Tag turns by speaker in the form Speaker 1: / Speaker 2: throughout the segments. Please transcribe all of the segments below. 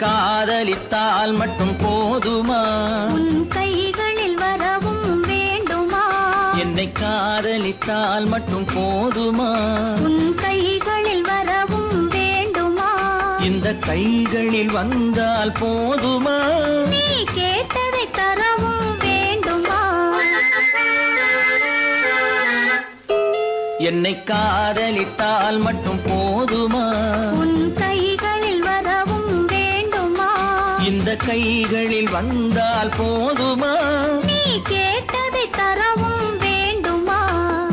Speaker 1: காதலித்தால் மட்டும் போதுமா?
Speaker 2: உன் கைகளில் வரவும் வேண்டுமா?
Speaker 1: என்னை காதலித்தால் மட்டும் போதுமா?
Speaker 2: உன் கைகளில் வரவும் வேண்டுமா?
Speaker 1: இந்த கைகளில் வந்தால் போதுமா?
Speaker 2: நீ கேட்டதை தரவும் வேண்டுமா?
Speaker 1: என்னை காதலித்தால் மட்டும் போதுமா?
Speaker 2: உன் கைகளில் வரவும் வேண்டுமா?
Speaker 1: இந்த கைகளில் வந்தால் போதுமா?
Speaker 2: நீ கேட்டதை தரவும் வேண்டுமா?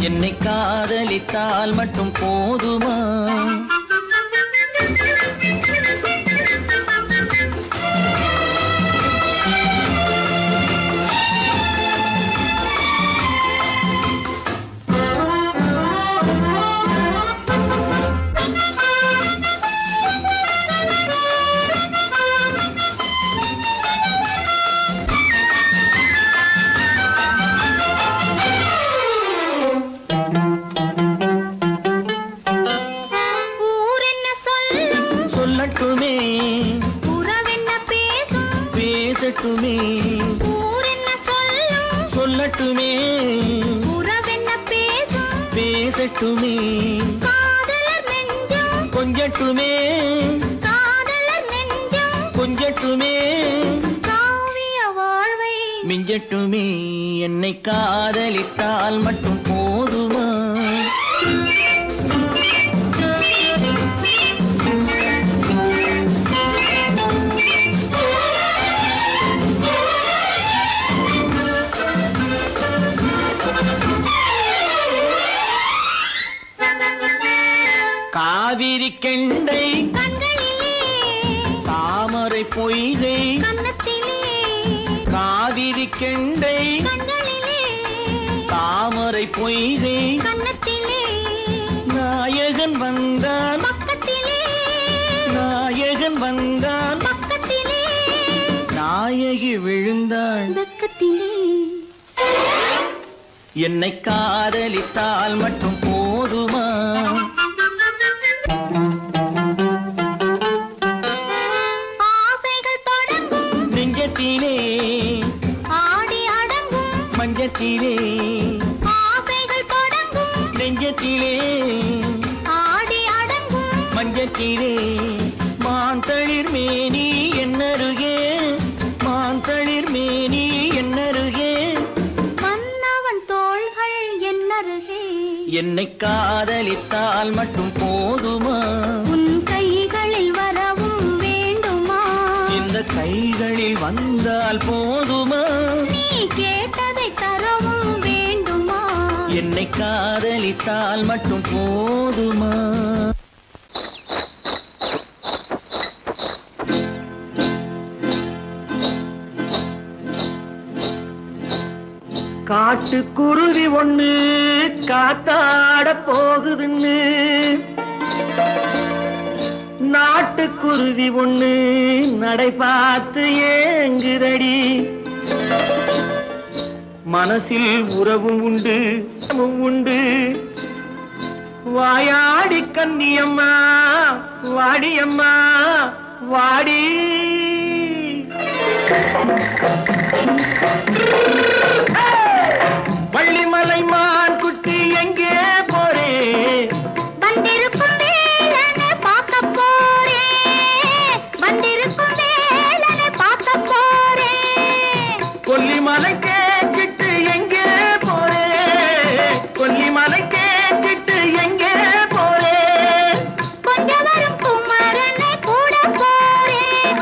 Speaker 1: என்னை காதலித்தால் மட்டும் போதுமா? சொல்லட்டுமே
Speaker 2: உறவென்ன பேசும்
Speaker 1: பேசட்டுமே
Speaker 2: ஊரென்ன சொல்லும்
Speaker 1: சொல்லட்டுமே
Speaker 2: உறவென்ன பேசும்
Speaker 1: பேசட்டுமே
Speaker 2: காதலர் நெஞ்சம்
Speaker 1: கொஞ்சட்டுமே
Speaker 2: காதலர் நெஞ்சம்
Speaker 1: கொஞ்சட்டுமே
Speaker 2: காவிய வாழ்வை
Speaker 1: மிஞ்சட்டுமே. என்னை காதலித்தால் மட்டும் போதுமா? காவிரி கெண்டை
Speaker 2: கண்களிலே
Speaker 1: தாமரை பொய்கை
Speaker 2: கன்னத்திலே
Speaker 1: காவிரி கெண்டை
Speaker 2: கண்களிலே
Speaker 1: தாமரை பொய்கை
Speaker 2: கன்னத்திலே
Speaker 1: நாயகன் வந்தான்
Speaker 2: பக்கத்திலே
Speaker 1: நாயகன் வந்தான்
Speaker 2: பக்கத்திலே
Speaker 1: நாயகி விழுந்தாள்
Speaker 2: பக்கத்திலே.
Speaker 1: என்னை காதலித்தால் மட்டும் போதுமா?
Speaker 2: ஆசைகள் தொடங்கும்
Speaker 1: நெஞ்சத்திலே
Speaker 2: ஆடி அடங்கும்
Speaker 1: மஞ்சத்திலே
Speaker 2: ஆசைகள் தொடங்கும்
Speaker 1: நெஞ்சத்திலே
Speaker 2: ஆடி அடங்கும்
Speaker 1: மஞ்சத்திலே மாந்தளிர் மேனி என்னருகே மாந்தளிர் மேனி என்னருகே
Speaker 2: மன்னவன் தோள்கள் என்னருகே
Speaker 1: என்னை காதலித்தால் மட்டும் போதுமா?
Speaker 2: உன் கைகளில் வரவும் வேண்டுமா?
Speaker 1: இந்த கைகளில் வந்தால் போதுமா?
Speaker 2: நீ கேட்டதை தரவும் வேண்டுமா?
Speaker 1: என்னை காதலித்தால் மட்டும் போதுமா? காட்டுக்குருவி ஒண்ணு காத்தாட போகுதுன்னு நாட்டுக்குருவி ஒண்ணு நடை பார்த்து ஏங்குதடி. மனசில் உறவும் உண்டு உண்டு வாயாடி கன்னியம்மா வாடியம்மா வாடி. வள்ளிமலை மான் குட்டி எங்கே போறே?
Speaker 2: வந்திருக்கும் வேலனை பார்க்க போறேன் வந்திருக்கும் வேலனை பார்க்க போறேன்.
Speaker 1: கொல்லிமலை கேச்சிட்டு எங்கே போறே? கொல்லிமலை கேச்சிட்டு எங்கே போறே?
Speaker 2: கொஞ்சம் வரும் குமரனை கூட போறேன்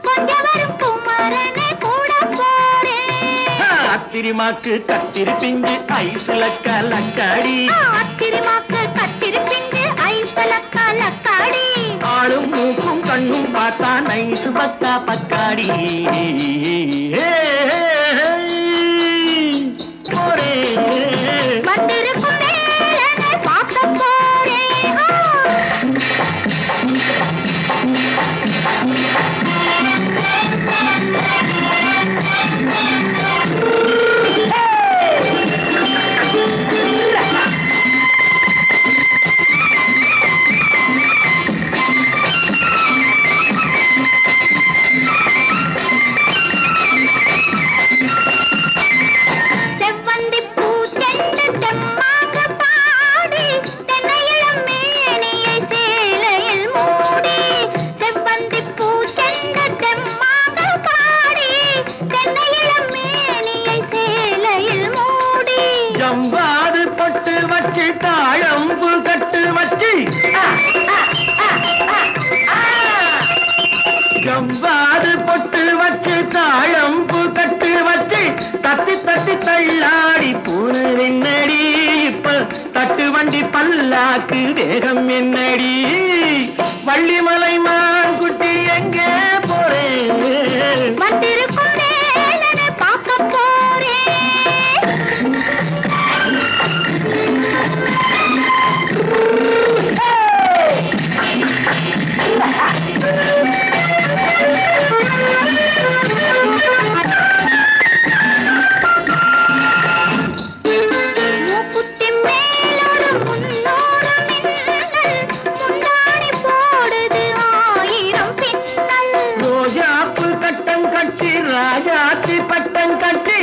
Speaker 2: கொஞ்சம் வரும் குமரனை கூட போறேன்.
Speaker 1: அத்திரிமாக்கு கத்திரி பிஞ்சு ஐசுல கலக்காடி
Speaker 2: அத்திரிமாக்கு கத்திரி பிஞ்சு ஐசல கலக்காடி.
Speaker 1: ஆளும் மூக்கும் கண்ணும் பார்த்தா நைசு பக்கா பக்காடி. போரே
Speaker 2: வந்திருக்கும் வேலனை பார்க்க போறேன்.
Speaker 1: ஜவ்வாது பொட்டு வச்சு தாழம்பு கட்டு வச்சு தத்தி தத்தி தள்ளாடி பூனு என்னடி இப்ப தட்டு வண்டி பல்லாக்கு வேகம் என்னடி வள்ளிமலை மான் குட்டி எங்கே போறேன்
Speaker 2: வந்திருக்கும் வேலனை பார்க்க போறேன் மூக்குத்தி மேலோடு முன்னோடு மின்னல் முந்தாணி போடுது ஆயிரம் பின்னல்
Speaker 1: ரோஜாப்பு கட்டம் கட்டி ராஜாத்தி பட்டம் கட்டி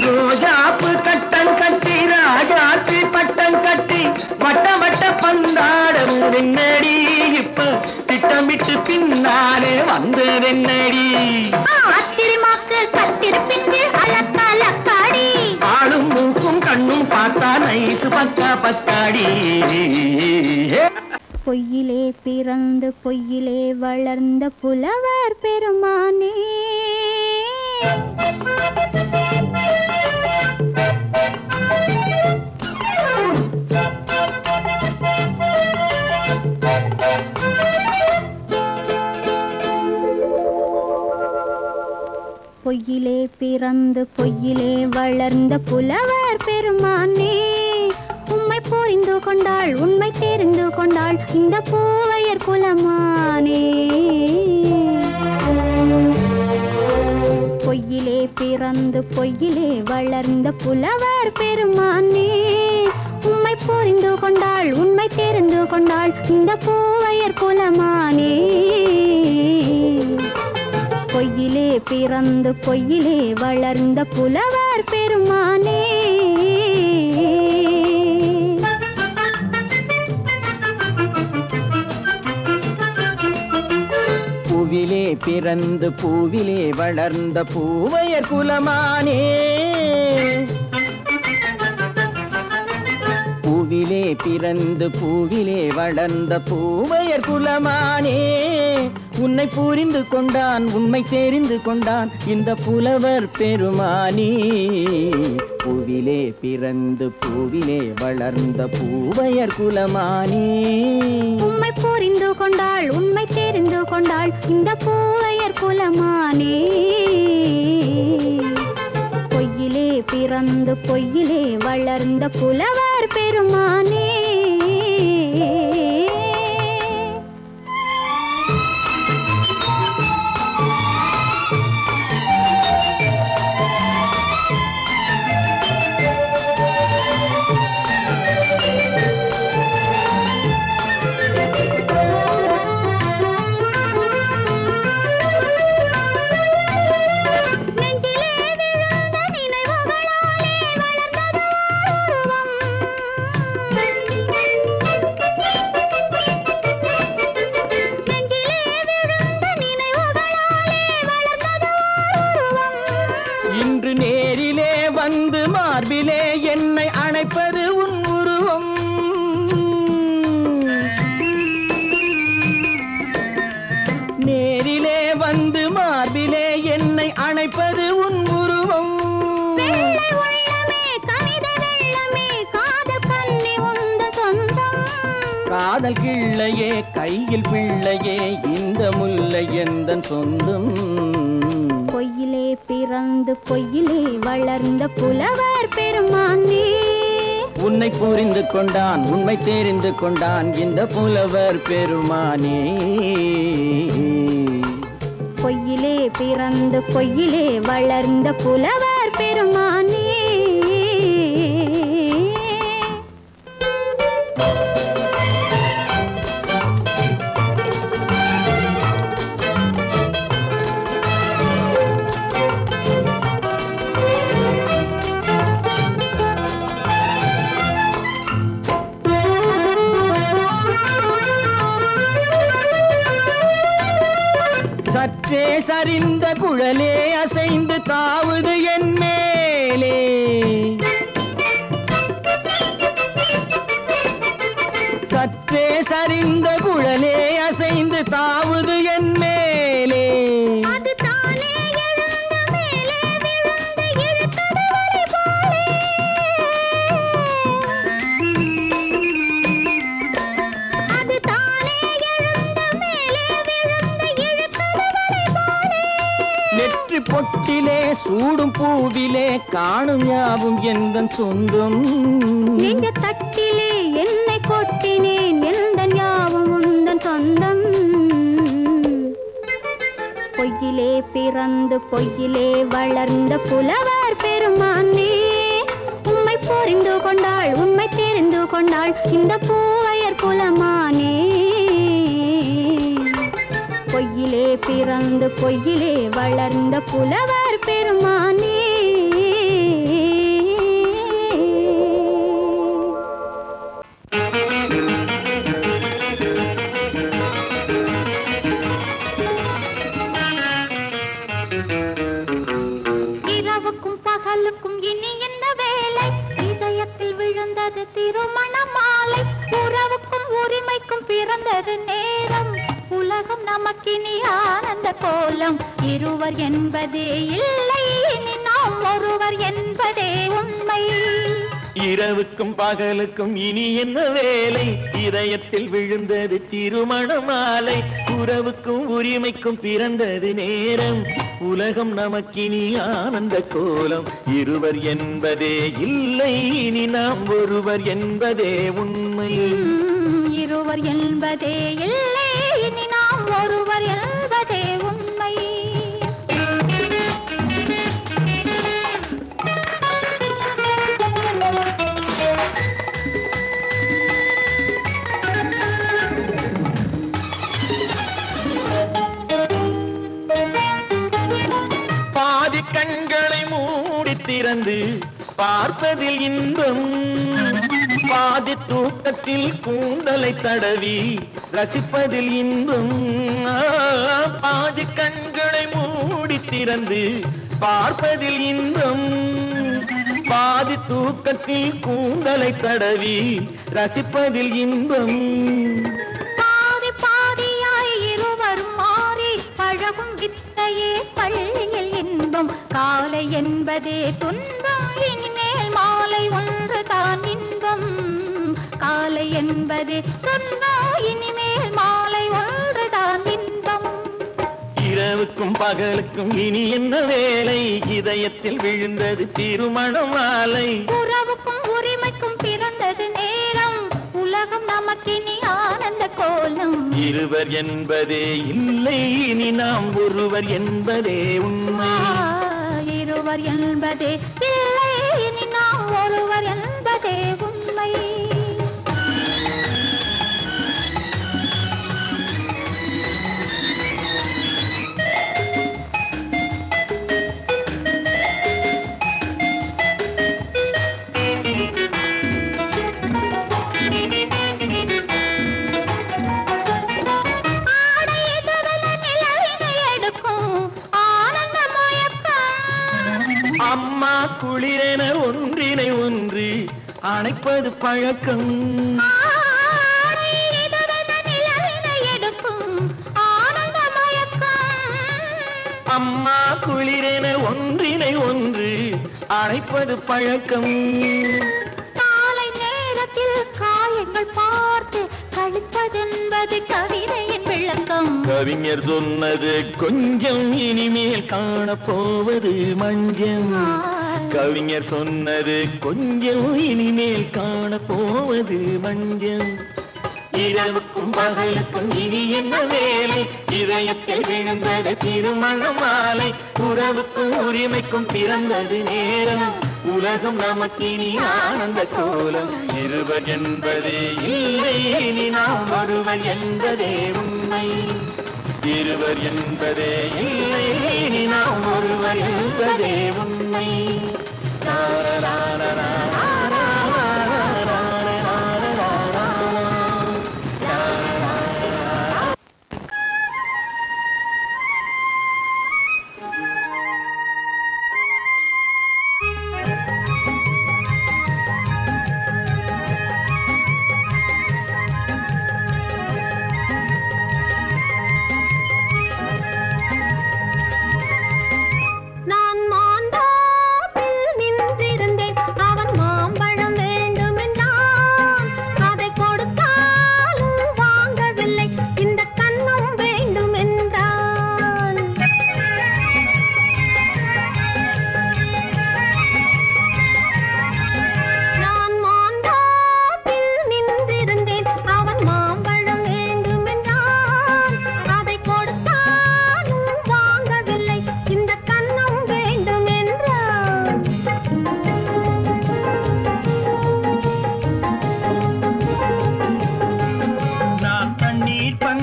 Speaker 1: ரோஜாப்பு கட்டம் கட்டி ராஜாத்தி பட்டம் கட்டி வட்ட வட்ட பந்தாடம் என்னடி இப்ப திட்டமிட்டு பின்னாலே வந்ததென்னடி
Speaker 2: ஆத்திரமாக்கு கத்திருப்பிட்டு அலக்காடி
Speaker 1: ஆளும் மூக்கும் கண்ணும் பார்த்தா நைசு பக்கா பத்தாடி
Speaker 2: பொய்யிலே பிறந்து பொய்யிலே வளர்ந்த புலவர் பெருமானே பொய்யிலே பிறந்து பொய்யிலே வளர்ந்த புலவர் பெருமானே உம்மை புரிந்து கொண்டாள் உண்மை தெரிந்து கொண்டாள் இந்த பூவையர் குலமானே பொய்யிலே பிறந்து பொய்யிலே வளர்ந்த புலவர் பெருமானே உம்மை புரிந்து கொண்டாள் உண்மை தெரிந்து கொண்டாள் இந்த பூவையர் குலமானே பொய்யிலே பிறந்து பொய்யிலே வளர்ந்த புலவர் பெருமானே
Speaker 1: பூவிலே பிறந்து பூவிலே வளர்ந்த பூவையர் குலமானே பூவிலே பிறந்து பூவிலே வளர்ந்த பூவையர் குலமானே உன்னை புரிந்து கொண்டான் உண்மை தெரிந்து கொண்டான் இந்த புலவர் பெருமானே பூவிலே பிறந்து பூவிலே வளர்ந்த பூவையர் குலமானே
Speaker 2: உம்மை புரிந்து கொண்டாள் உண்மை தெரிந்து கொண்டாள் இந்த பூவையர் குலமானே பொய்யிலே பிறந்து பொய்யிலே வளர்ந்த புலவர் பெருமானே
Speaker 1: மார்பிலே என்னை அணைப்பது உன் உருவம் நேரிலே வந்து மார்பிலே என்னை அணைப்பது உன் உருவம் காதல் கிள்ளையே கையில் பிள்ளையே இந்த முல்லை எந்தன் சொந்தம்
Speaker 2: பொய்யிலே பிறந்து பொய்யிலே வளர்ந்த புலவர் பெருமானே
Speaker 1: உன்னை புரிந்து கொண்டான் உண்மை தெரிந்து கொண்டான் இந்த புலவர் பெருமானே
Speaker 2: பொய்யிலே பிறந்து பொய்யிலே வளர்ந்த புலவர் பெருமானே
Speaker 1: சற்றே சரிந்த குழலே அசைந்து தாவுது என் மேலே சற்றே சரிந்த குழலே அசைந்து தாவுது என் மேலே.
Speaker 2: அது தானே எழுந்த மேலே விழுந்து இழுத்தது வலை போலே. அது தானே எழுந்த மேலே விழுந்து இழுத்தது வலை போலே.
Speaker 1: நெற்றி பொட்டிலே சூடும் பூவிலே காணும் யாவும் எந்தன் சொந்தம்.
Speaker 2: நெஞ்ச தட்டிலே என்னை கொட்டினேன் எந்தன் யாவும் உந்தன் சொந்தம். பொய்யிலே பிறந்து பொய்யிலே வளர்ந்த புலவர் பெருமானே, உம்மை புரிந்து கொண்டாள் உண்மை தெரிந்து கொண்டாள் இந்த பூவையர் குலமானே. பொய்யிலே பிறந்து பொய்யிலே வளர்ந்த புலவர் பெருமானே. இரவுக்கும் பகலுக்கும் இனி என்ன வேலை, இதயத்தில் விழுந்தது திருமண மாலை. உறவுக்கும் உரிமைக்கும் பிறந்தது நேரம், உலகம் நமக்கினி ஆனந்த கோலம். இருவர் என்பதே இல்லை இனி நாம் ஒருவர் என்பதே உண்மை.
Speaker 1: இரவுக்கும் பகலுக்கும் இனி என்ன வேலை, இதயத்தில் விழுந்தது திருமண மாலை. உறவுக்கும் உரிமைக்கும் பிறந்தது நேரம், உலகம் நமக்கினி ஆனந்த கோலம். இருவர் என்பதே இல்லை இனி நாம் ஒருவர் என்பதே உண்மை.
Speaker 2: இருவர் என்பதே இல்லை இனி நாம் ஒருவர் என்பதே உண்மை.
Speaker 1: பாதி கண்களை மூடி திறந்து பார்ப்பதில் இன்பம், பாதி தூக்கத்தில் கூந்தலை தடவி ரசிப்பதில் இன்பம். பாதி கண்களை மூடி திறந்து பார்ப்பதில் இன்பம், பாதி தூக்கத்தில் கூந்தலை தடவி ரசிப்பதில் இன்பம்.
Speaker 2: பாதி பாதியாய் இருவர் மாறி பழகும் வித்தையே பள்ளியில் இன்பம். காலை என்பதே துன்பம், இனிமேல் மாலை ஒன்று தான் இன்பம். காலை என்பதே துன்பம், இனிமேல் மாலை ஒன்று தான் இன்பம்.
Speaker 1: இரவுக்கும் பகலுக்கும் இனி என்ன வேலை, இதயத்தில் விழுந்தது திருமண மாலை.
Speaker 2: உறவுக்கும் உரிமைக்கும் பிறந்தது நேரம், உலகம் நமக்கினி ஆனந்த கோலம்.
Speaker 1: இருவர் என்பதே இல்லை இனி நாம் ஒருவர் என்பதே உண்மை.
Speaker 2: இருவர் என்பதே இல்லை இனி நாம் ஒருவர் என்பதே உண்மை.
Speaker 1: அம்மா குளிரென ஒன்றினை ஒன்று அணைப்பது பழக்கம். அம்மா குளிரென ஒன்றினை ஒன்று அணைப்பது பழக்கம்.
Speaker 2: காலை நேரத்தில் காயங்கள் பார்த்து கழிப்பதென்பது கவிதையின் விளக்கம்.
Speaker 1: கவிஞர் சொன்னது கொஞ்சம் இனிமேல் காணப்போவது மஞ்சம். கவிஞர் சொன்னது கொஞ்சம் இனிமேல் காணப்போவது மஞ்சம். இரவுக்கும் பகலுக்கும் இனி என்ன வேலை, இதயத்தில் விழுந்தது திருமண மாலை. உறவுக்கும் உரிமைக்கும் பிறந்தது நேரம், உலகம் நமக்கினி ஆனந்த கோலம். இருவர் என்பதே இல்லை இனி நாம் ஒருவர் என்பதே உண்மை. இருவர் என்பதே இல்லை இனி நாம் ஒருவர் என்பதே உண்மை.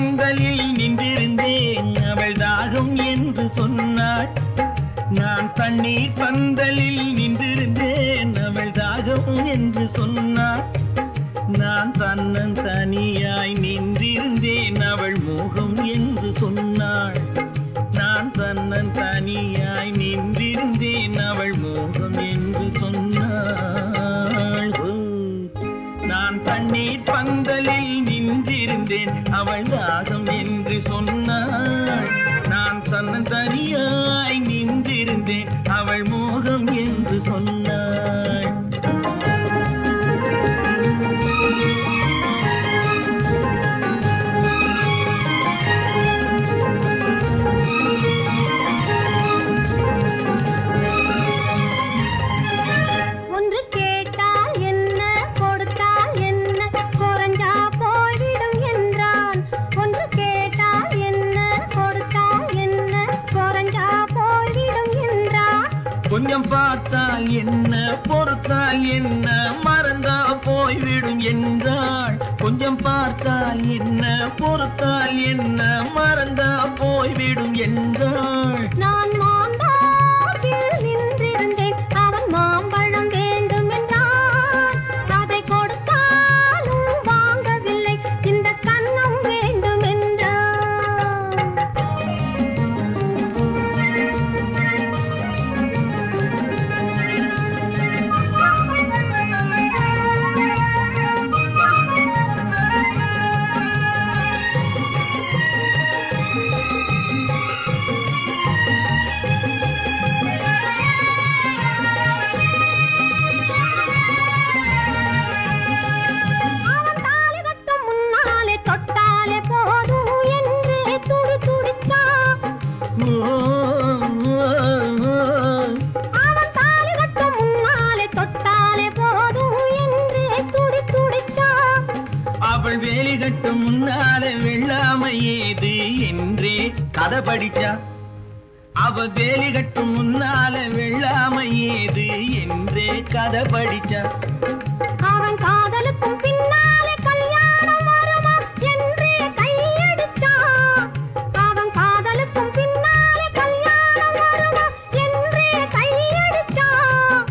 Speaker 3: பந்தலில் நின்றிருந்தேன் அவள் தாகம் என்று சொன்னாள். நான் தண்ணீர் பந்தலில் நின்றிருந்தேன் அவள் தாகம் என்று சொன்னாள். நான் தன்னன் தனியாய் நின்றிருந்தேன் அவள் மோகம் என்று சொன்னாள். நான் தன்னன் தனியாய் நின்றிருந்தேன் அவள் மோகம் என்று சொன்னாள். நான் தண்ணீர் பந்தலில் நின்றிருந்தேன் அவள் தாகம் என்று சொன்னாள். நான் தன்னன் தனியாய் நின்றிருந்தேன் அவள் மோகம் என்று சொன்னாள். கொஞ்சம் பார்த்தால் என்ன பொறுத்தால் என்ன மறந்தா போய்விடும் என்றாள். கொஞ்சம் பார்த்தால் என்ன பொறுத்தால் என்ன மறந்தா போய்விடும் என்றாள்.
Speaker 2: நான் மாம்பழத்தில் நின்றிருந்தேன் அவன் மாம்பழம் வேண்டும் என்றான். அதை கொடுத்தாலும் வாங்கவில்லை இந்த கன்னம் வேண்டும் என்றான்.
Speaker 3: அவள் வேலி கட்டும் முன்னாலே வெள்ளாமை ஏது என்றே கதை படிச்சா. அவள் வேலி கட்டும் முன்னாலே வெள்ளாமை ஏது என்றே கதை படிச்சா.
Speaker 2: அவன் காதலுக்கும் பின்னாலே கல்யாணம் வருமா என்றே கையடிச்சான். அவன் காதலுக்கும் பின்னாலே கல்யாணம் வருமா என்றே கையடிச்சான்.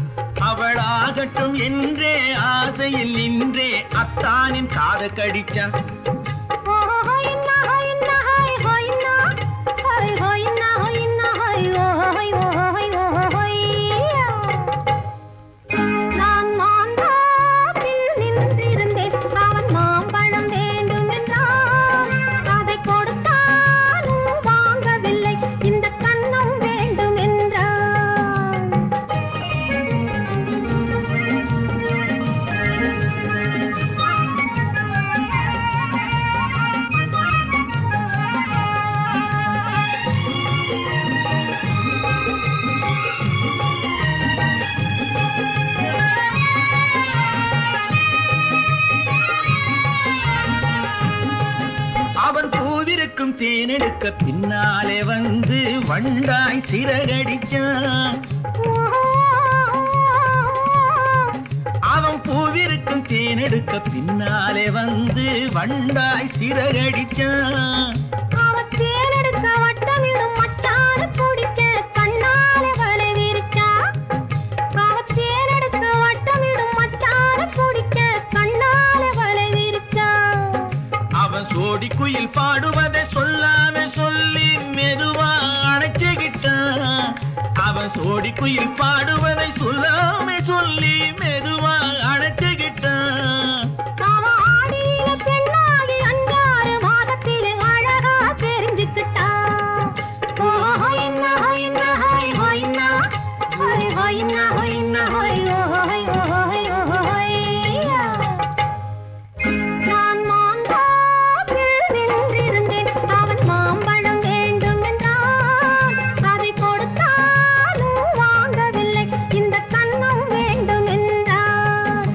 Speaker 3: அவள் ஆகட்டும் என்றே ஆசையில் நின்றே அத்தானின் காதை கடிச்சா.
Speaker 2: நான் மாம்பழத்தில் நின்றிருந்தேன் அவன் மாம்பழம் வேண்டும் என்றான். அதை கொடுத்தாலும் வாங்கவில்லை இந்த கன்னம் வேண்டும் என்றான்.
Speaker 3: அவன் பூவிருக்கும் தேனெடுக்க பின்னாலே வந்து வண்டாய் சிறகடிச்சான். அவன் பூவிருக்கும் தேனெடுக்க பின்னாலே வந்து வண்டாய் சிறகடிச்சான்.
Speaker 2: அவன் தேனெடுக்க வட்டமிடும் மட்டான குடிக்க கண்ணாலே வலை விரிச்சா. அவன் தேனெடுக்க வட்டமிடும் மட்டான குடிக்க கண்ணாலே வலை விரிச்சா.
Speaker 3: அவன் சோடி குயில் பாடுவதை சொல்லாம சொல்லி மெதுவா அணைச்சுக்கிட்டான். அவன் சோடி குயில் பாடுவதை சொல்லாம சொல்லி மெதுவா அணைச்சுக்கிட்டான்.
Speaker 2: அவன் ஆடிய பெண்ணாகி 5-6 மாதத்திலே அழகா தெரிஞ்சுக்கிட்டான். ஹொய்னா ஹொய்னா ஹொய் ஹொய்னா ஹொய் ஹொய்னா ஹொய்னா ஹொய் ஹொய் ஹொய் ஹொய்யா. நான் மாம்பழத்தில் நின்றிருந்தேன் அவன் மாம்பழம் வேண்டும் என்றான். அதை கொடுத்தாலும் வாங்கவில்லை இந்த கன்னம் வேண்டும் என்றான்.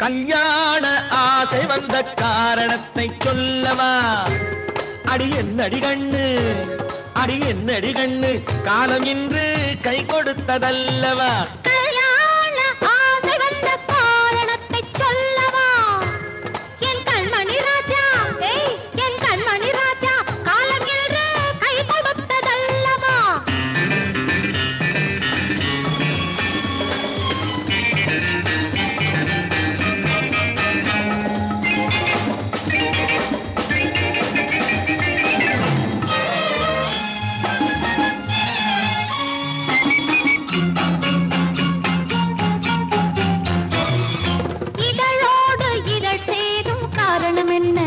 Speaker 3: கல்யாண ஆசை வந்த காரணத்தை சொல்லவா? அடி என்னடி கண்ணு
Speaker 4: அடி என்னடி கண்ணு காலம் இன்று கை கொடுத்ததல்லவா
Speaker 2: கல்யாண ஆசை வந்த காரணத்தை சொல்லவா என் கண்மணி ராஜா என் கண்மணி ராஜா காலம் என்று கை கொடுத்ததல்லவா இதழோடு இதழ் சேரும் காரணம் என்ன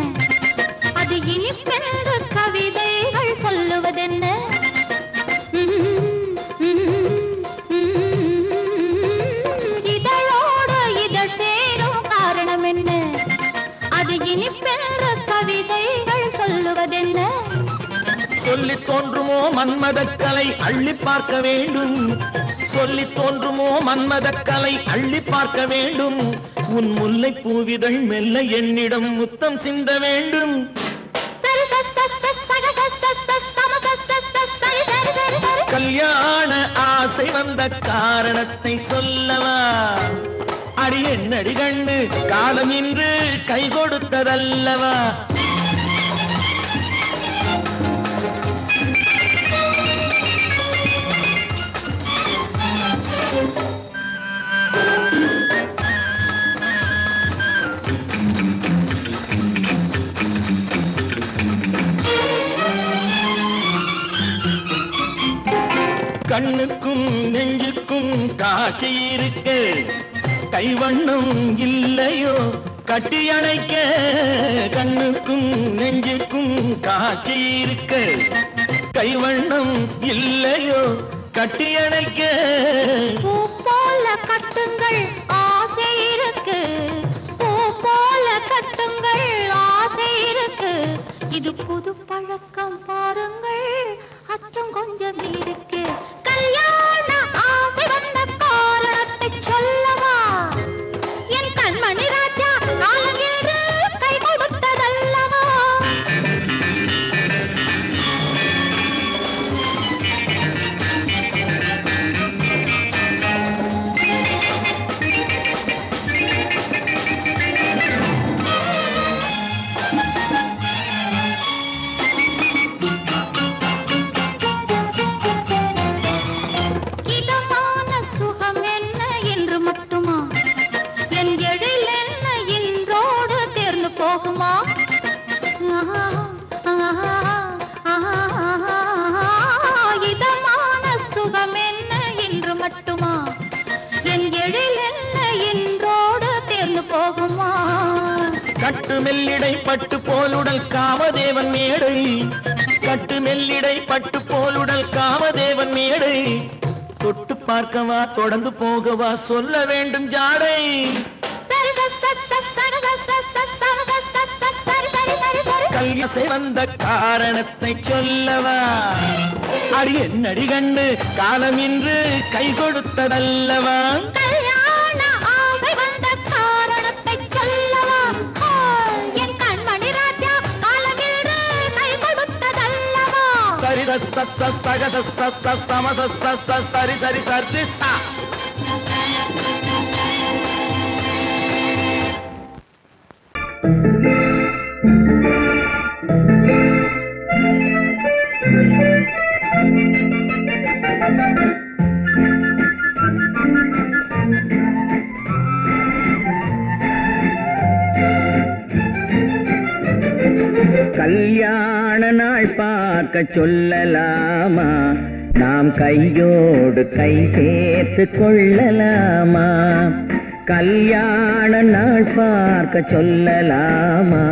Speaker 2: அது இனிப்பென்று கவிதைகள் சொல்லுவதென்ன இதழோடு இதழ் சேரும் காரணம் என்ன அது இனிப்பென்று கவிதைகள் சொல்லுவதென்ன
Speaker 4: சொல்லி தோன்றுமோ மன்மதக்கலை அள்ளி பார்க்க வேண்டும் சொல்லி தோன்றுமோ மன்மதக்கலை அள்ளி பார்க்க வேண்டும் உன் முல்லை பூவிதழ் மெல்ல என்னிடம் முத்தம் சிந்த வேண்டும் கல்யாண ஆசை வந்த காரணத்தை சொல்லவா அடி என்னடி கண்ணு காலம் இன்று கை கொடுத்ததல்லவா கண்ணுக்கும் நெஞ்சுக்கும் காட்சி இருக்க கைவண்ணம் இல்லையோ கட்டி அணைக்க கண்ணுக்கும் நெஞ்சுக்கும் காட்சி இருக்க கைவண்ணம் இல்லையோ கட்டி அணைக்க
Speaker 2: பூ போல கட்டுங்கள் ஆசை இருக்கு பூ போல கட்டுங்கள் ஆசை இருக்கு இது புது பழக்கம் பாருங்கள் அச்சம் கொஞ்சம் இருக்கு கல்யாண ஆசை வந்த காரணத்தை சொல்லவா என் கண்மணி ராஜா காலம் என்று கை கொடுத்ததல்லவா இதமான சுகம் என்ன என்று மட்டுமா என் எழில் என்ன இன்றோடு தேர்ந்து போகுமா இதமான சுகம் என்ன என்று மட்டுமா என் எழில் என்ன இன்றோடு தேர்ந்து போகுமா
Speaker 4: கட்டு மெல்லிடை பட்டு போலுடல் காமதேவன் மேடை கட்டு மெல்லிடை பட்டு போலுடல் காமதேவன் மேடை தொட்டு பார்க்கவா தொடர்ந்து போகவா சொல்ல வேண்டும் ஜாடை கல்யாசை வந்த காரணத்தை சொல்லவா அடி என்னடி கண்டு காலம் இன்று கை கொடுத்ததல்லவா
Speaker 2: கல்யாண ஆசை வந்த காரணத்தை சொல்லவா என் கண்மணி ராஜா காலம் என்று கை கொடுத்ததல்லவா
Speaker 4: சரி சக சம சரி சரி சரி சா
Speaker 1: கல்யாண நாள் பார்க்க சொல்லலாமா நாம் கையோடு கை சேர்த்து கொள்ளலாமா கல்யாண நாள் பார்க்க சொல்லலாமா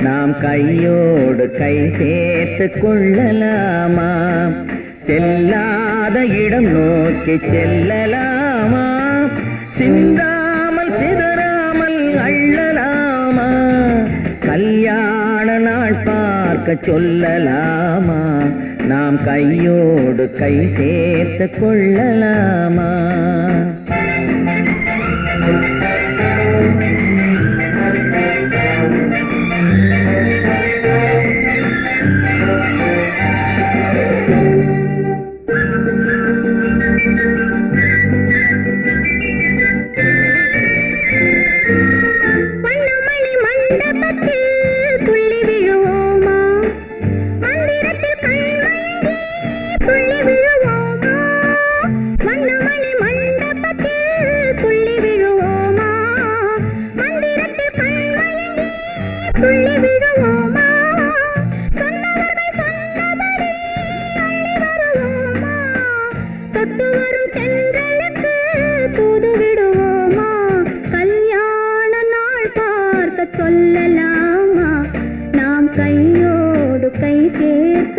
Speaker 1: நாம் கையோடு கை சேர்த்து கொள்ளலாமா செல்லாத இடம் நோக்கி செல்லலாமா சிந்தாமல் சிதறாமல் அள்ளலாமா கல்யாண நாள் பார்க்க சொல்லலாமா நாம் கையோடு கை சேர்த்து கொள்ளலாமா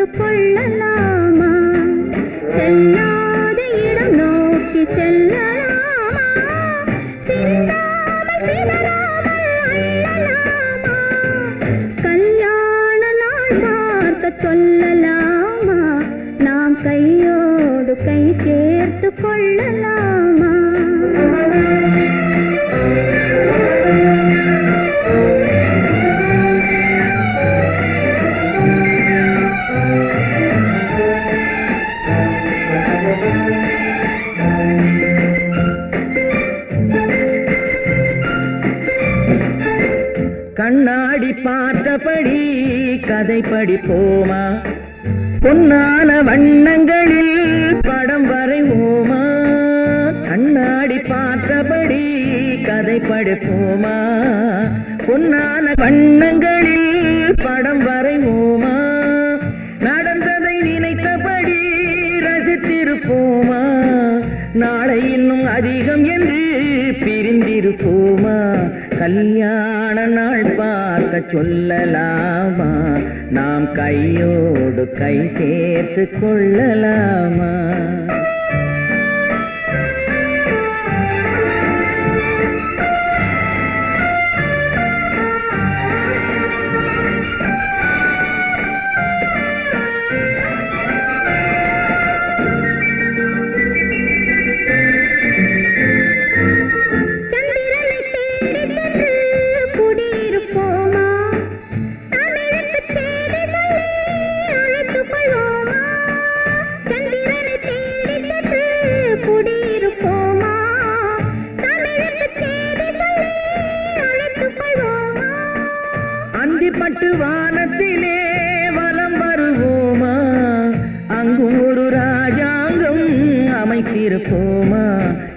Speaker 5: சேர்த்து கொள்ளலாமா செல்லாத இடம் நோக்கி செல்லலாமா சிந்தாமல் சிதறாமல் அள்ளலாமா கல்யாண நாள் பார்க்க சொல்லலாமா நாம் கையோடு கை சேர்த்து கொள்ளலாமா
Speaker 3: கண்ணாடி பார்த்தபடி கதை படிப்போமா பொன்னான வண்ணங்களில் படம் வரைவோமா கண்ணாடி பார்த்தபடி கதை படிப்போமா பொன்னான வண்ணங்களில் படம் வரைவோமா நடந்ததை நினைத்தபடி ரசித்திருப்போமா நாளை இன்னும் அதிகம் என்று பிரிந்திருப்போமா கல்யாண நாள் பார்க்க சொல்லலாமா நாம் கையோடு கை சேர்த்து கொள்ளலாமா பட்டு வானத்திலே வலம் வருவோமா அங்கும் ஒரு ராஜாங்கம் அமைத்திருப்போமா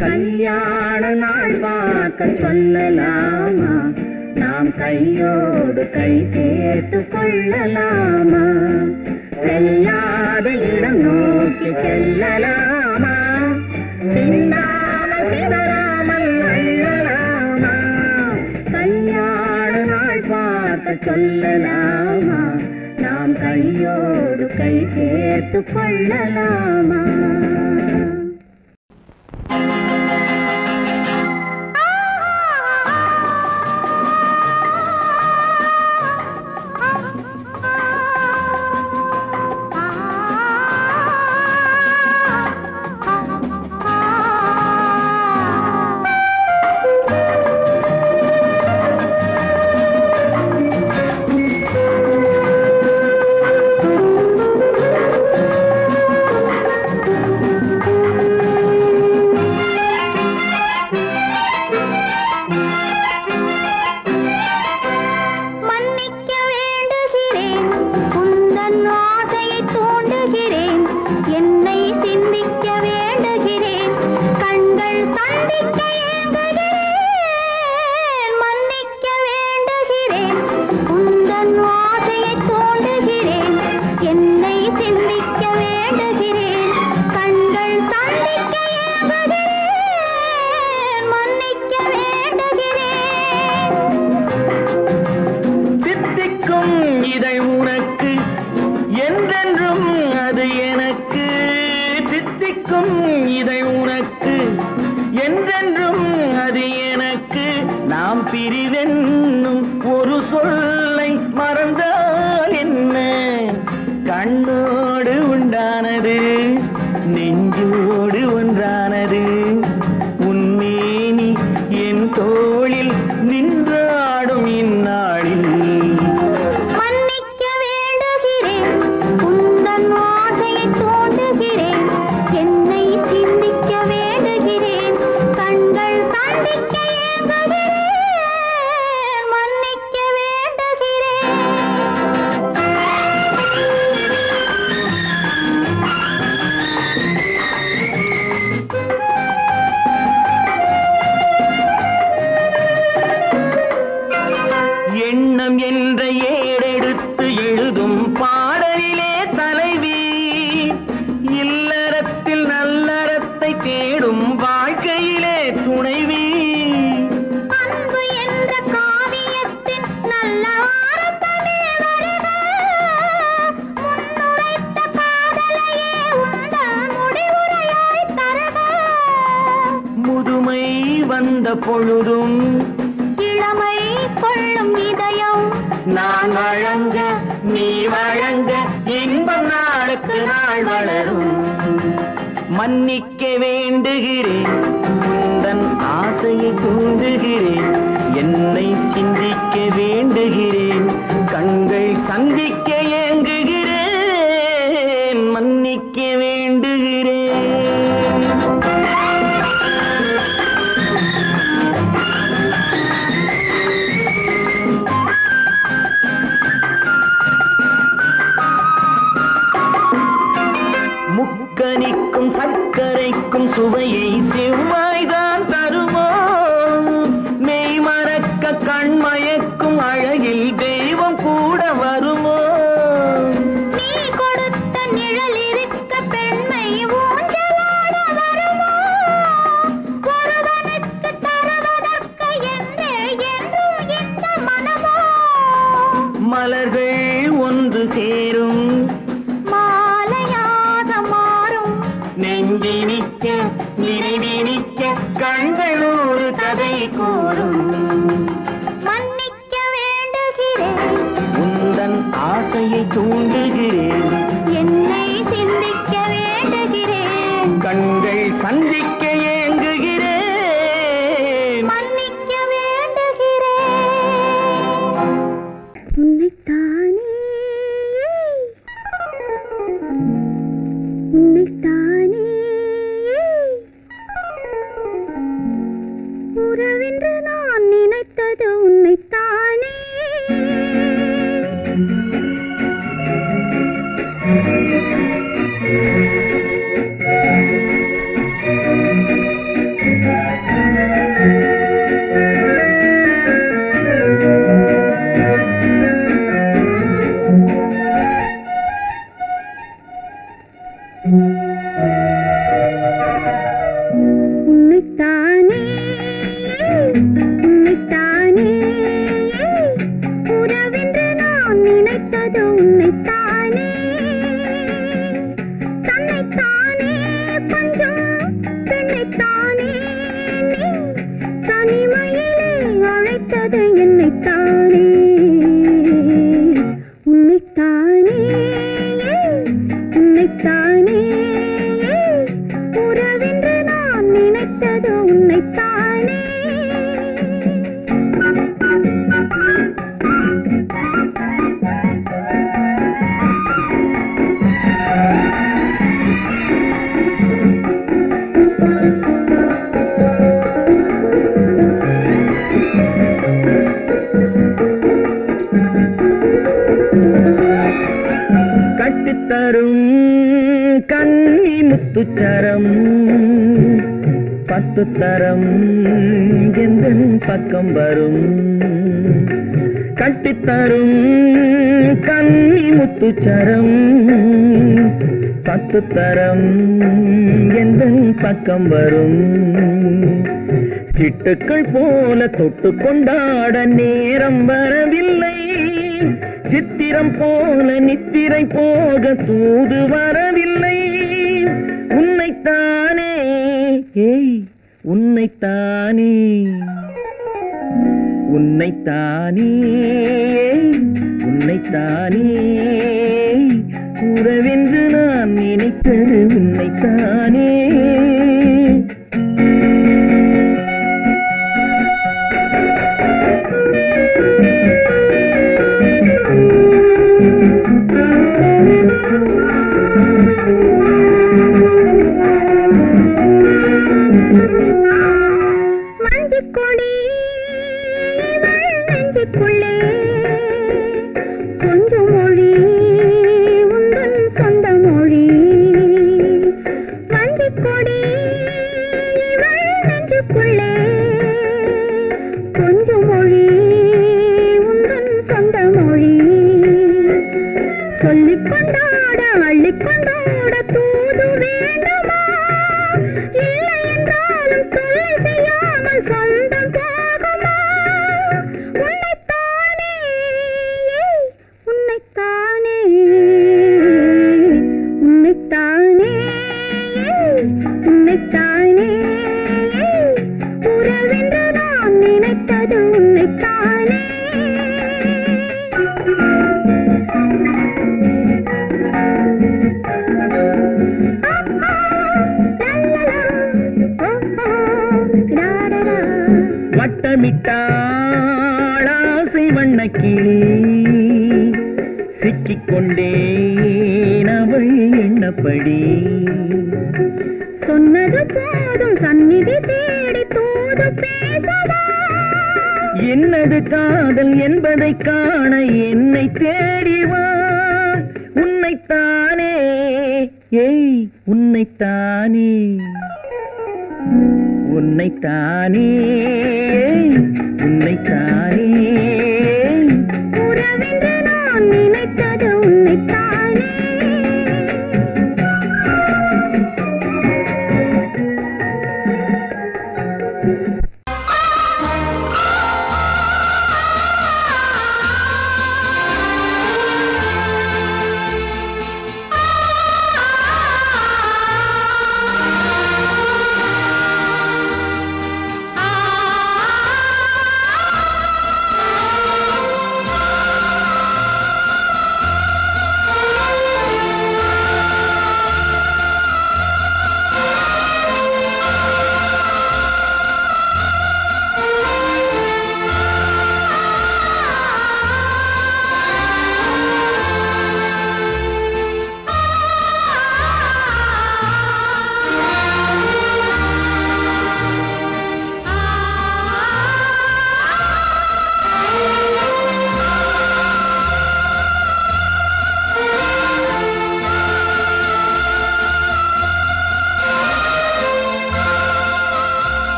Speaker 3: கல்யாண நாள் பார்க்க சொல்லலாமா நாம் கையோடு கை சேர்த்து கொள்ளலாமா செல்லாத இடம் நோக்கி செல்லலாமா சிந்தாமல் சிதறாமல் அள்ளலாமா கல்யாண நாள் பார்க்க சொல்லலாமா நாம் கையோடு கை சேர்த்து கொள்ளலாமா பிரிவென்னும் ஒரு சொல்லை மறந்தால் என்ன கண்ணோடு உண்டானது நெஞ்சோடு ஒன்றானது உன்மேனி என் தோளில் நின்றாடும் இந்நாளில்
Speaker 5: மன்னிக்க வேண்டுகிறேன் உந்தன் ஆசையை தோண்டுகிறேன் என்னை சிந்திக்க
Speaker 1: பொழுதும்
Speaker 2: இளமை கொள்ளும் இதயம்
Speaker 1: நான் வழங்க நீ வழங்க இன்பம் நாளுக்கு நாள் வளரும். மன்னிக்க வேண்டுகிறேன், உந்தன் ஆசையை தூண்டுகிறேன், என்னை சிந்திக்க வேண்டுகிறேன், கண்கள் சந்திக்க ஏங்குகிறேன், மன்னிக்க வேண்டுகிறேன். முக்கனிக்கும் சர்க்கரைக்கும் சுவையை செவ்வாய்தான் தருமோ, மெய் மறக்க கண்மயக்கும் அழகில் தெய்வம் கூட வருமோ.
Speaker 2: நீ கொடுத்த நிழல் இருக்க பெண்மை ஊஞ்சலாட வருமோ, ஒருவனுக்கு தருவதற்கு என்றே என்றும் இந்த மனமோ.
Speaker 1: மலர்கள் ஒன்று சேரும் நெஞ்சினிக்க நினைவினிக்க கண்கள் ஒரு கதை கூறும்.
Speaker 2: மன்னிக்க வேண்டுகிறேன்,
Speaker 1: உந்தன் ஆசையை தூண்டுகிறேன்,
Speaker 2: என்னை சிந்திக்க வேண்டுகிறேன்,
Speaker 1: கண்கள் சந்திக்க ஏங்குகிறேன்,
Speaker 2: மன்னிக்க வேண்டுகிறேன்.
Speaker 5: உன்னைத்தானே உன்னைத்தானே உறவென்று நான் நினைத்தது உன்னைத்தானே. உன்னைத்தானே உன்னைத்தானே உறவென்று நான் நினைத்தது உன்னைத்தானே. தன்னைத்தானே பஞ்சம் பெண்ணைத்தானே நீ தனிமையிலே அழைத்தது என்னைத்தானே. உன்னைத்தானே உன்னைத்தானே உறவென்று நான் நினைத்தது உன்னைத்தானே.
Speaker 1: கட்டித்தரும் கன்னி முத்துச்சரம் 10 தரம் எந்தன் பக்கம் வரும். கட்டித்தரும் கன்னி முத்துச்சரம் 10 தரம் எந்தன் பக்கம் வரும். சிட்டுக்கள் போல தொட்டு கொண்டாட நேரம் வரவில்லை, சித்திரம் போல நித்திரை போக தூது வரவில்லை. உன்னைத்தானே ஏய் உன்னைத்தானே உன்னைத்தானே உன்னைத்தானே உறவென்று நான் நினைத்தது உன்னைத்தானே.
Speaker 5: மஞ்சுக்கொடி நெஞ்சுக்குள்ளே கொஞ்சம் மொழி உந்தன் சொந்த மொழி. மஞ்சுக்கொடி
Speaker 3: முத்தமிட்டாள் ஆசை வண்ணக்கிளி சிக்கிக்கொண்டேன் அவள் எண்ணப்படி
Speaker 5: சொன்னது போதும் சந்நிதி தேடி தூது பேசவா
Speaker 3: என்னது காதல் என்பதை காண என்னை தேடிவா உன்னைத்தானே ஏய் உன்னைத்தானே உன்னைத்தானே உன்னைத்தானே
Speaker 5: உறவென்று நான் நினைத்தது உன்னைத்தானே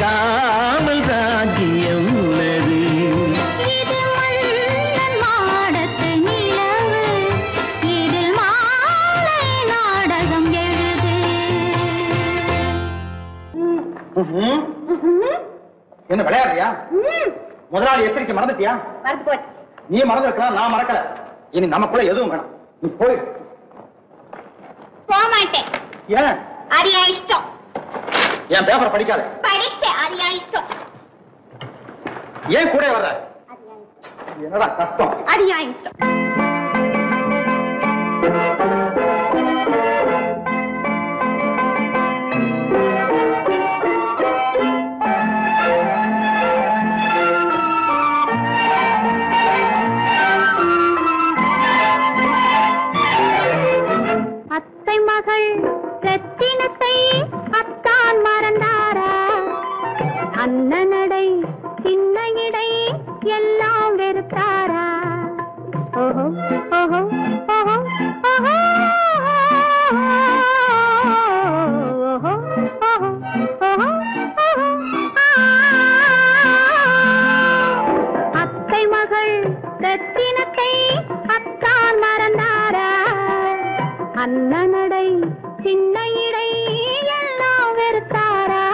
Speaker 4: காமல் ராஜ்யம் உள்ளது.
Speaker 2: இது மன்னன் மாடத்து நிலவு, இதில் மாலை நாடகம் எழுது.
Speaker 3: என்ன விளையாடுறியா? முதலாளி எச்சரிக்கை மறந்துட்டியா?
Speaker 2: மறந்து போச்சு.
Speaker 3: நீ மறந்துருக்கலாம், நான் மறக்கல. இனி நமக்குள்ள எதுவும் வேணாம், நீ போய்.
Speaker 2: போக மாட்டேன்.
Speaker 3: ஏன்?
Speaker 2: அரியா இஷ்டம்.
Speaker 3: என் பேப்பரை படிக்காத.
Speaker 2: படிச்சேன். அரியா இஷ்டம்.
Speaker 3: ஏன் கூட வர்ற? என்னடா கஷ்டம்?
Speaker 2: அரியா இஷ்டம். அத்தை மகள் ரத்தினத்தை அத்தான் மறந்தாரா? அண்ணனடை சின்ன இடை எல்லாம் வெறுத்தாரா? ஓஹோ ஓஹோ ஓஹோ ஓஹோ ஓஹோ ஓஹோ அத்தை மகள் ரத்தினத்தை அத்தான் மறந்தாரா? அண்ணனடை சின்ன இடை எல்லாம் வெறுத்தாரா?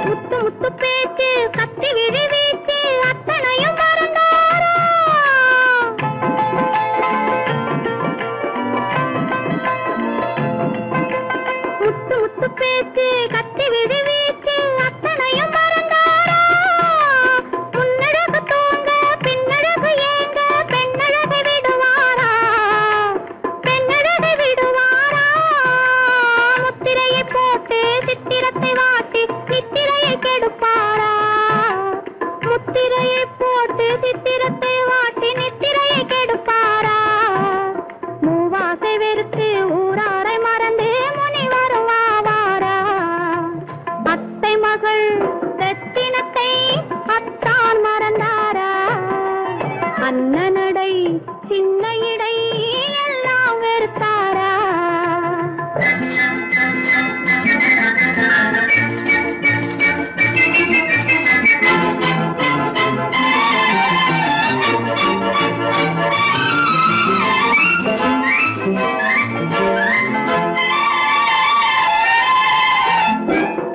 Speaker 2: முத்து முத்து பேச்சு கத்தி விழி வீச்சு அத்தனையும் மறந்தாரா? முத்து முத்து பேச்சு கத்தி விழி வீச்சு அத்தனையும் மறந்தாரா? முன்னழகு தூங்க பின்னழகு ஏங்க பெண்ணழகை விடுவாரா? பெண்ணழகை விடுவாரா? முத்திரையை போட்டு சித்திரத்தை வாட்டி நித்திரையை கெடுப்பாரா? முத்திரையை போட்டு சித்திரத்தை வாட்டி நித்திரையை கெடுப்பாரா? மூவாசை வெறுத்து ஊராரை மறந்து முனி வருவாரா? அத்தை மகள் ரத்தினத்தை அத்தான் மறந்தாரா? அண்ணனடை சின்ன இடை எல்லாம் வெறுத்தாரா?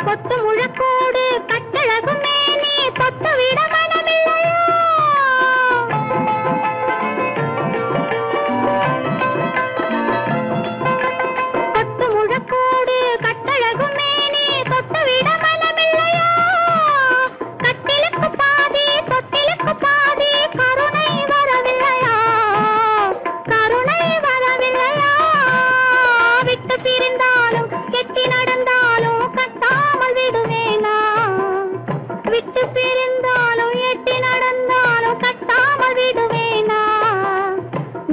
Speaker 2: கொத்து முழக்கோடு கட்டழகு மேனி தொட்டு விட மனமில்லையா? கொத்து முழக்கோடு கட்டழகு மேனி தொட்டு விட மனமில்லையா? கட்டிலுக்கு பாதி தொட்டிலுக்கு பாதி கருணை வரவில்லையா? கருணை வரவில்லையா? விட்டு பிரிந்தாலும் கெட்டி நடந்தாலும் கட்டாமல் விடுவேனா? விட்டு பிரிந்தாலும் எட்டி நடந்தாலும் கட்டாமல் விடுவேனா?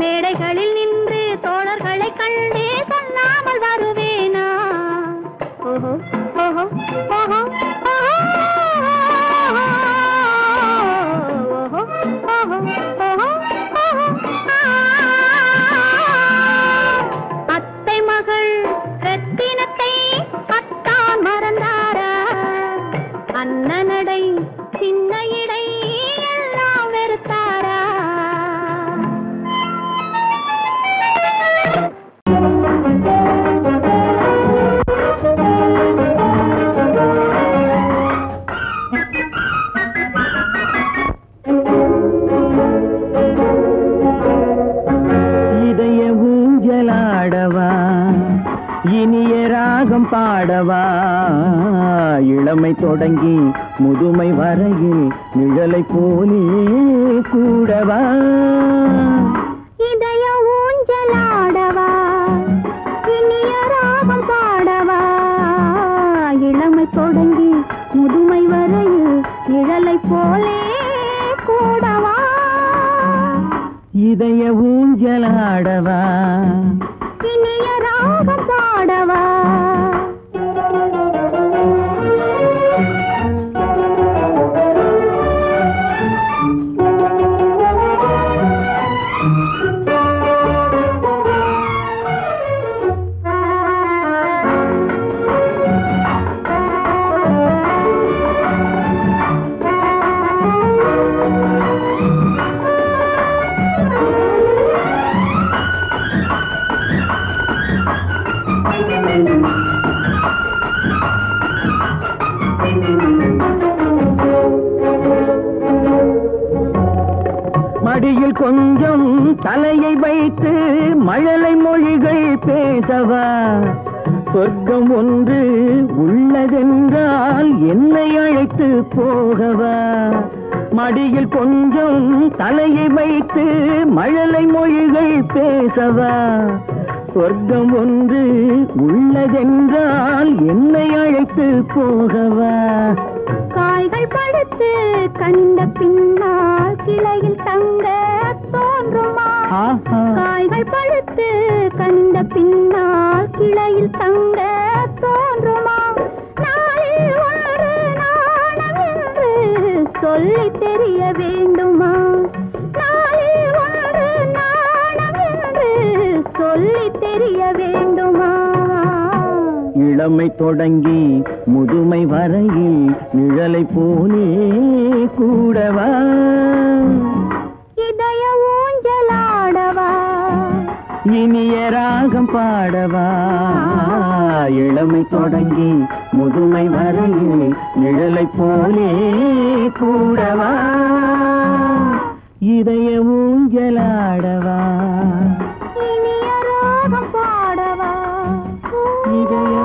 Speaker 2: மேடைகளில் நின்று தோழர்களை கண்டு சொல்லாமல் வருவேனா? ஓஹோ ஓஹோ ஓஹோ ஓஹோ ஓஹோ ஓஹோ அத்தை மகள் ரத்தினத்தை அத்தான் மறந்தாரா? அண்ணனடை சின்ன இடை எல்லாம் வெறுத்தாரா?
Speaker 1: இதய ஊஞ்சலாடவா, இனிய ராகம் பாடவா, இளமை தொடங்கி முதுமை வரையில் நிழலை போலே கூடவா.
Speaker 2: இதய ஊஞ்சலாடவா, இனிய ராகம் பாடவா, இளமை தொடங்கி முதுமை வரையில் நிழலை போலே கூடவா.
Speaker 1: இதய ஊஞ்சலாடவா,
Speaker 2: இனிய ராகம் பாடவா.
Speaker 1: கொஞ்சம் தலையை வைத்து மழலை மொழிகள் பேசவா சொர்க்கம் ஒன்று உள்ளதென்றால் என்னை அழைத்து போகவா மடியில் கொஞ்சம் தலையை வைத்து மழலை மொழிகள் பேசவா சொர்க்கம் ஒன்று உள்ளதென்றால் என்னை அழைத்து போகவா
Speaker 5: காய்கள் படுத்து கண்ட பின்னால் கிளையில் தங்க தோன்றுமா காய்கள் படுத்து கண்ட பின்னால் கிளையில் தங்க தோன்றுமா நாளில் ஒன்று நாணம் என்று சொல்லி தெரிய வேண்டுமா நாளில் ஒன்று நாணம் என்று சொல்லி தெரிய வேண்டுமா
Speaker 1: இளமை தொடங்கி முதுமை வரையில் நிழலை போலே கூடவா
Speaker 5: இதய ஊஞ்சலாடவா
Speaker 1: இனிய ராகம் பாடவா இளமை தொடங்கி முதுமை வரையில் நிழலை போலே கூடவா இதய ஊஞ்சலாடவா
Speaker 5: இனிய ராகம் பாடவா
Speaker 1: இதய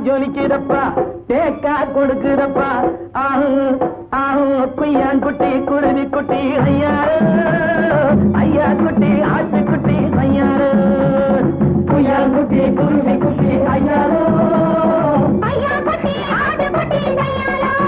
Speaker 1: ஜொலிக்கிறப்பா தேக்கா கொடுக்குறப்பா ஆஹு ஆஹு குய்யான் குட்டி குருவி குட்டி ஐயாரு ஐயா குட்டி ஆட்டு குட்டி ஐயாரு குய்யான் குட்டி குருவி குட்டி ஐயாரு
Speaker 5: ஐயா குட்டி ஆட்டு குட்டி ஐயாரு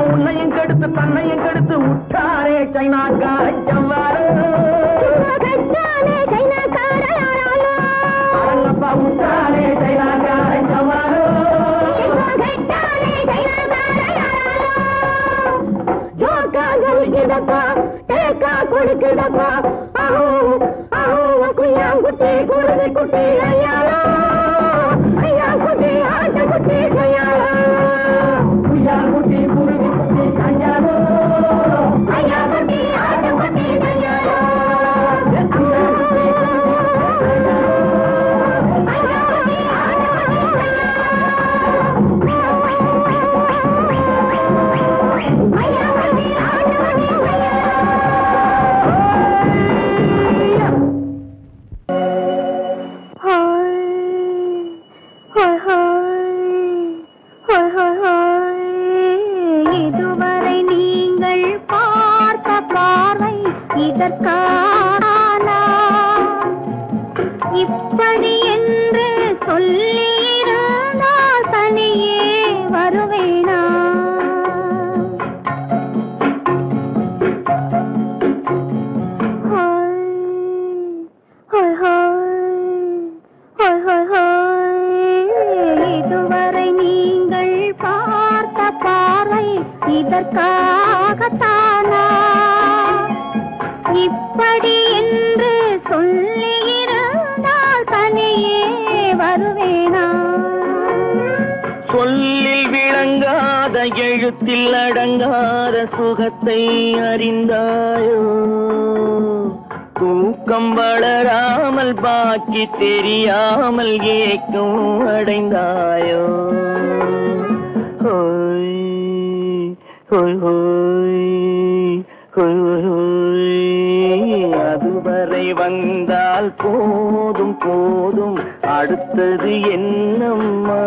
Speaker 1: உன்னையும் கெடுத்து தன்னையும் கெடுத்து உட்டாரே சைனாக்கா ஜவ்வாறு அரங்கப்பா உட்டாரே சைனாக்கா ஜவ்வாறு கொடுக்குதப்பா ஆஹோ ஆஹோ குய்யாங்குட்டி குருவி குட்டி ஐயாரோ ஐயா குட்டி ஆட்டு குட்டி ஐயாரோ குய்யாங்குட்டி குருவி குட்டி ஐயாரோ ஐயா குட்டி ஆட்டு குட்டி ஐயாரோ
Speaker 5: இதற்காகத்தானா இப்படி என்று சொல்லியிருந்தால் தனியே வருவேனா
Speaker 1: சொல்லில் விளங்காத எழுத்தில் அடங்காத சுகத்தை அறிந்தாயோ தூக்கம் வளராமல் பாக்கி தெரியாமல் ஏக்கம் அடைந்தாயோ ஹோய் ஹோய் ஹோய் ஹோய் ஹோய் அதுவரை வந்தால் போதும் போதும் அடுத்தது என்னம்மா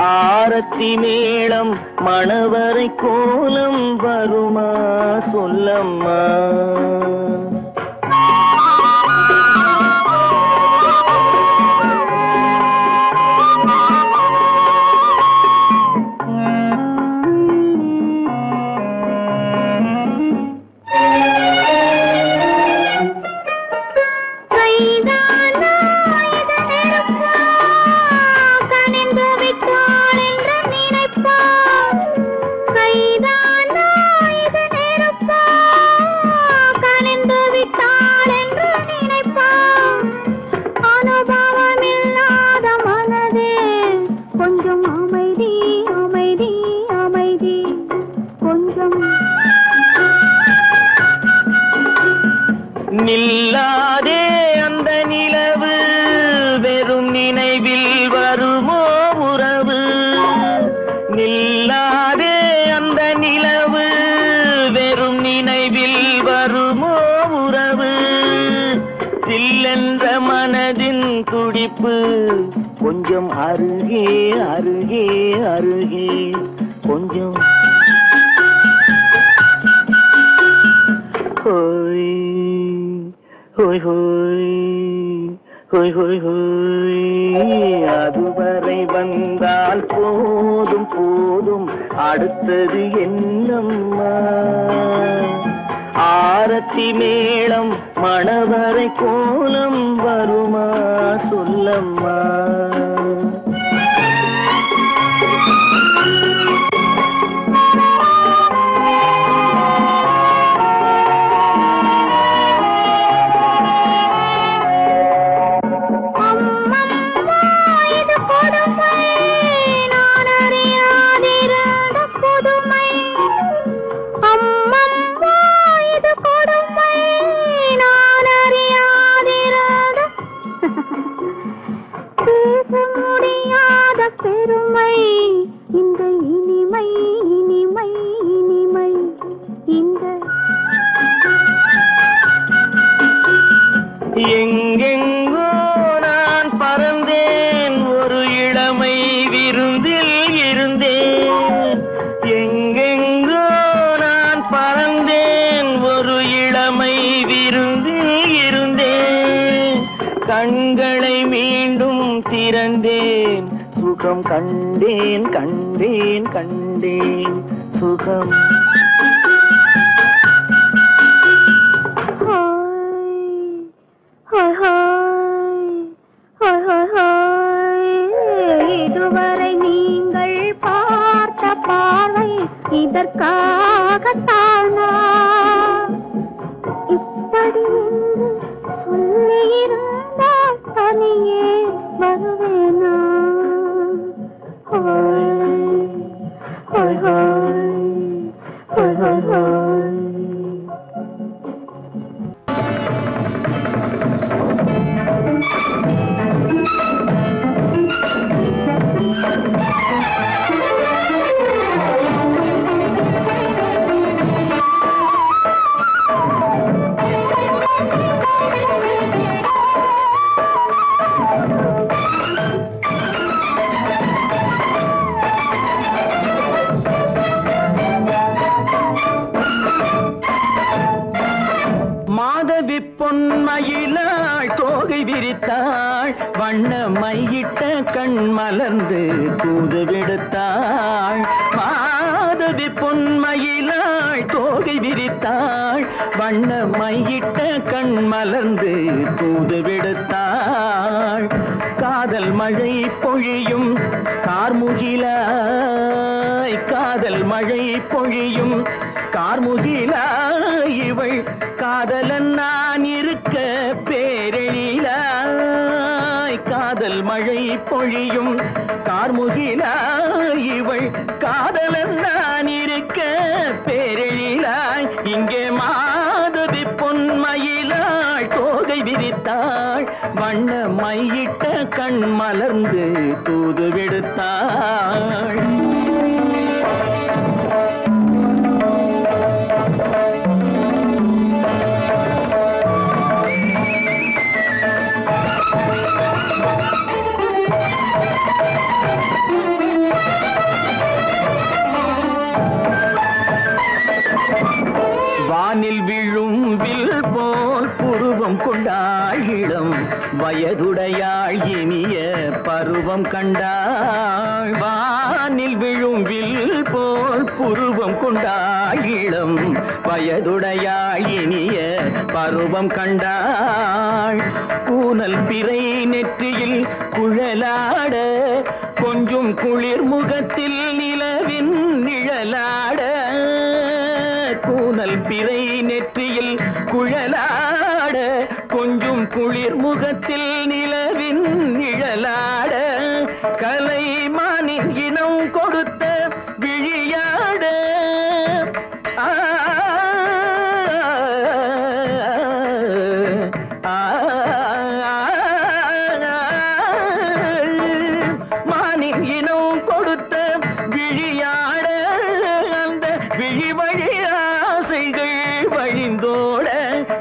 Speaker 1: ஆரத்தி மேளம் மணவரை கோலம் வருமா சொல்லம்மா நில்லாதே அந்த நிலவு வெறும் நினைவில் வருமோ உறவு நில்லாதே அந்த நிலவு வெறும் நினைவில் வருமோ உறவு சில்லென்ற மனதின் துடிப்பு கொஞ்சம் அருகே அருகே அருகே கொஞ்சம் ஹோய் ஹோய் ஹோய் ஹோய் ஹோய் ஹோய் அதுவரை வந்தால் போதும் போதும் அடுத்தது என்னம்மா ஆரத்தி மேளம் மணவரை கோலம் வருமா சொல்லம்மா எங்கெங்கோ நான் பறந்தேன் ஒரு இளமை விருந்தில் இருந்தேன் எங்கெங்கோ நான் பறந்தேன் ஒரு இளமை விருந்தில் இருந்தேன் கண்களை மீண்டும் திறந்தேன் சுகம் கண்டேன் கண்டேன் கண்டேன் சுகம்
Speaker 5: இதுவரை நீங்கள் பார்த்த பார்வை இதற்காகத்தானா இப்படி என்று சொல்லியிருந்தால் தனியே வருவேனா ஹோய் ஹோய் ஹோய் ஹோய் ஹோய் ஹோய்
Speaker 1: மாதவி பொன்மயிலாள் தோகை விரித்தாள் வண்ண மையிட்ட கண் மலர்ந்து தூது விடுத்தாள் மாதவி பொன்மயிலாள் தோகை விரித்தாள் வண்ண மையிட்ட கண் மலர்ந்து தூது விடுத்தாள் காதல் மழை பொழியும் கார்முகிலாய் கார்முகிலாய் காதல் மழை பொழியும் கார்முகிலாய் இவள் காதலன் நான் இருக்க பேரெழிலாய் காதல் மழை பொழியும் கார்முகிலாய் இவள் காதலன் நான் இருக்க பேரெழிலாய் இங்கே மாதவி பொன்மயிலாள் தோகை விரித்தாள் வண்ண மையிட்ட கண் மலர்ந்து தூது விடுத்தாள் வானில் விழும் வில் போல் புருவம் கொண்டாள் இளம் வயதுடையாள் இனிய பருவம் கண்டாள் வானில் விழும் வில் போல் புருவம் கொண்டாள் இளம் வயதுடையாள் இனிய பருவம் கண்டாள் கூனல் பிறை நெற்றியில் குழலாட கொஞ்சம் குளிர் முகத்தில் நிலவின் நிழலாட கூனல் பிறை நெற்றியில் குழலாட கொஞ்சம் குளிர் முகத்தில் நிலவின் நிழலாட கலைமானின் இனம் கொடுத்த விழியாட மானின் இனம் கொடுத்த விழியாட அந்த விழி வழி ஆசைகள் வழிந்தோட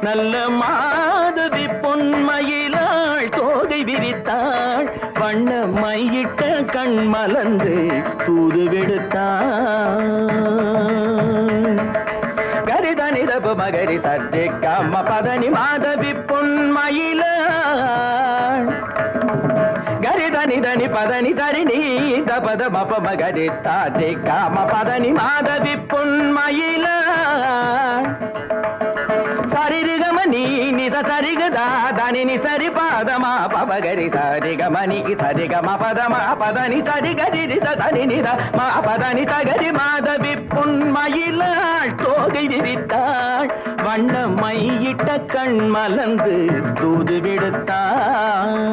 Speaker 1: நல்ல மாதவி பொன்மயிலாள் தோகை விரித்தாள் வண்ண மையிட்ட கண் மலர்ந்து தூது விடுத்தாள் கரிதனி தப மகரி தட்டே காம பதனி மாதவி பொன்மயிலாள் கரிதனி தனி பதனி தரிணி தபத மப மகரி தாட்டே காம பதனி மாதவி பொன்மயிலாள் சரிகமணி நித சரிகதா தனி சரி பாதமா பபகரி சரிகமணி சரிகம பதமா பதனி சரிகரி தனி நித மா பதனி சகரி மாதவி பொன்மயிலாள் தோகை விரித்தாள் வண்ண மையிட்ட கண் மலர்ந்து தூது விடுத்தாள்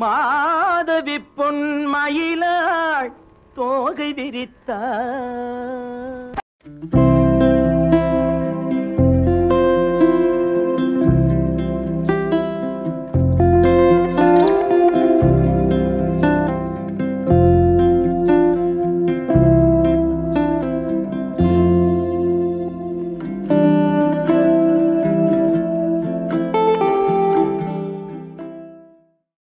Speaker 1: மாதவி பொன்மயிலாள் தோகை விரித்தாள்